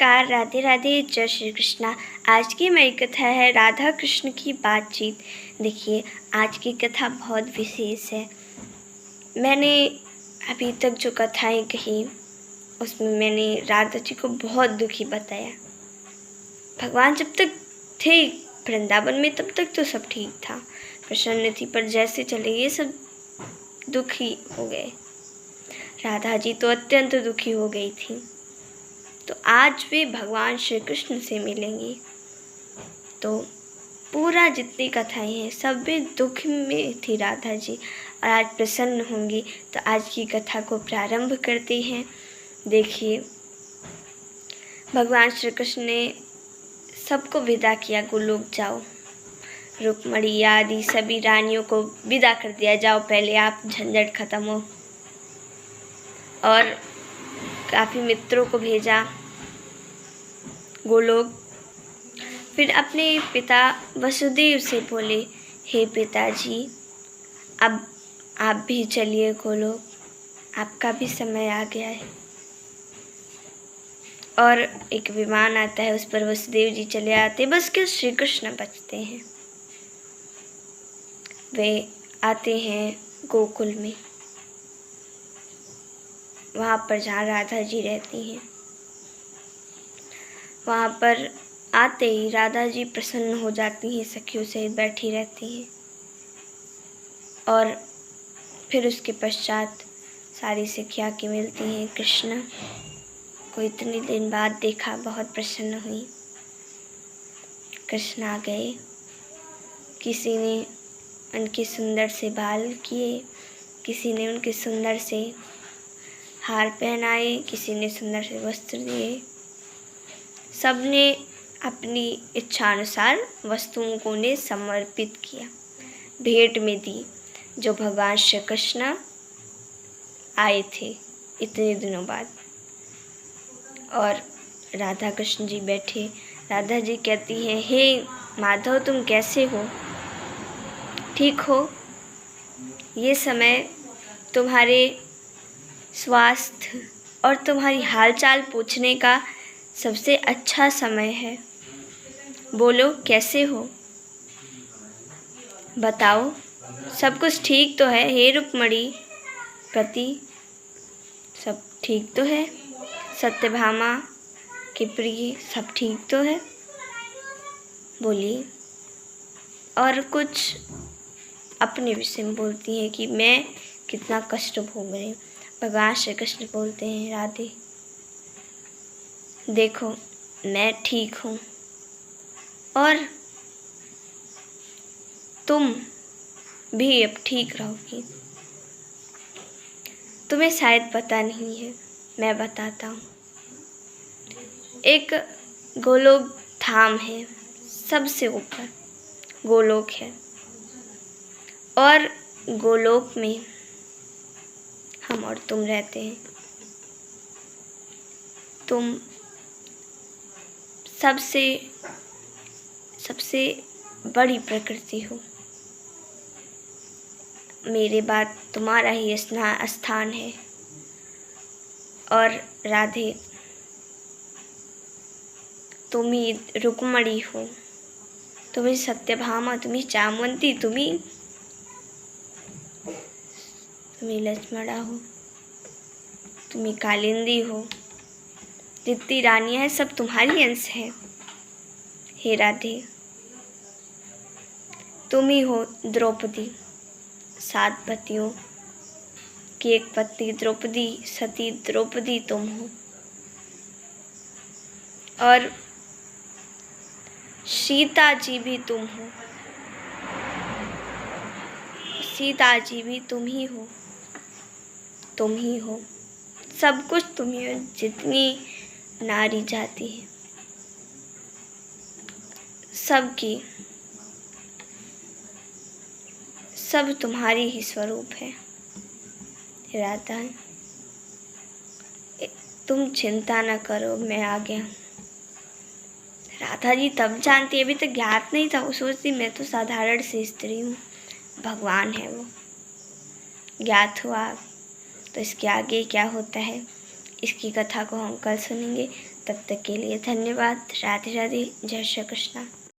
नमस्कार, राधे राधे, जय श्री कृष्णा। आज की मेरी कथा है राधा कृष्ण की बातचीत। देखिए, आज की कथा बहुत विशेष है। मैंने अभी तक जो कथाएं कही उसमें मैंने राधा जी को बहुत दुखी बताया। भगवान जब तक थे वृंदावन में तब तक तो सब ठीक था, प्रसन्न थी, पर जैसे चले ये सब दुखी हो गए। राधा जी तो अत्यंत दुखी हो गई थी। तो आज वे भगवान श्री कृष्ण से मिलेंगी। तो पूरा जितनी कथाएं हैं सब में दुख में थी राधा जी, और आज प्रसन्न होंगी। तो आज की कथा को प्रारंभ करते हैं। देखिए, भगवान श्री कृष्ण ने सबको विदा किया, गोलोक जाओ। रुक्मणी आदि सभी रानियों को विदा कर दिया, जाओ पहले आप, झंझट खत्म हो। और काफ़ी मित्रों को भेजा गोलोक। फिर अपने पिता वसुदेव से बोले, हे पिताजी, अब आप भी चलिए गोलोक, आपका भी समय आ गया है। और एक विमान आता है, उस पर वसुदेव जी चले आते, बस के श्री कृष्ण बचते हैं। वे आते हैं गोकुल में, वहाँ पर जहाँ राधा जी रहती हैं। वहाँ पर आते ही राधा जी प्रसन्न हो जाती हैं, सखियों सहित बैठी रहती हैं। और फिर उसके पश्चात सारी सखियाँ की मिलती हैं। कृष्ण को इतने दिन बाद देखा, बहुत प्रसन्न हुई। कृष्ण आ गए, किसी ने उनके सुंदर से बाल किए, किसी ने उनके सुंदर से हार पहनाए, किसी ने सुंदर से वस्त्र दिए। सबने अपनी इच्छानुसार वस्तुओं को उन्हें समर्पित किया, भेंट में दी, जो भगवान श्री कृष्ण आए थे इतने दिनों बाद। और राधा कृष्ण जी बैठे। राधा जी कहती हैं, हे माधव, तुम कैसे हो? ठीक हो? ये समय तुम्हारे स्वास्थ्य और तुम्हारी हालचाल पूछने का सबसे अच्छा समय है। बोलो, कैसे हो? बताओ, सब कुछ ठीक तो है? हे रुक्मणी पति, सब ठीक तो है? सत्यभामा के प्रिय, सब ठीक तो है? बोलिए। और कुछ अपने विषय में बोलती हैं कि मैं कितना कष्ट भोग रही हूँ। भगवान श्री कृष्ण बोलते हैं, राधे देखो, मैं ठीक हूँ और तुम भी अब ठीक रहोगी। तुम्हें शायद पता नहीं है, मैं बताता हूँ। एक गोलोक धाम है, सबसे ऊपर गोलोक है, और गोलोक में हम और तुम रहते हैं। तुम सबसे बड़ी प्रकृति हो। मेरे बाद तुम्हारा ही स्थान है। और राधे, तुम ही रुक्मणी हो, तुम ही सत्यभामा, तुम ही चामुंडी, तुम ही लक्ष्मणा हो, तुम ही कालिंदी हो। जितनी रानियां हैं सब तुम्हारी अंश है। हे राधे, तुम ही हो द्रौपदी, 7 पतियों की एक पत्नी द्रौपदी, सती द्रौपदी तुम हो। और सीता जी भी तुम हो, सीता जी भी तुम ही हो, तुम ही हो, सब कुछ तुम ही हो। जितनी नारी जाति है सबकी, सब तुम्हारी ही स्वरूप है। राधा, तुम चिंता न करो, मैं आ गया। राधा जी तब जानती, अभी तक ज्ञात नहीं था। वो सोचती मैं तो साधारण सी स्त्री हूँ, भगवान है वो। ज्ञात हुआ तो इसके आगे क्या होता है, इसकी कथा को हम कल सुनेंगे। तब तक के लिए धन्यवाद। राधे राधे। जय श्री कृष्णा।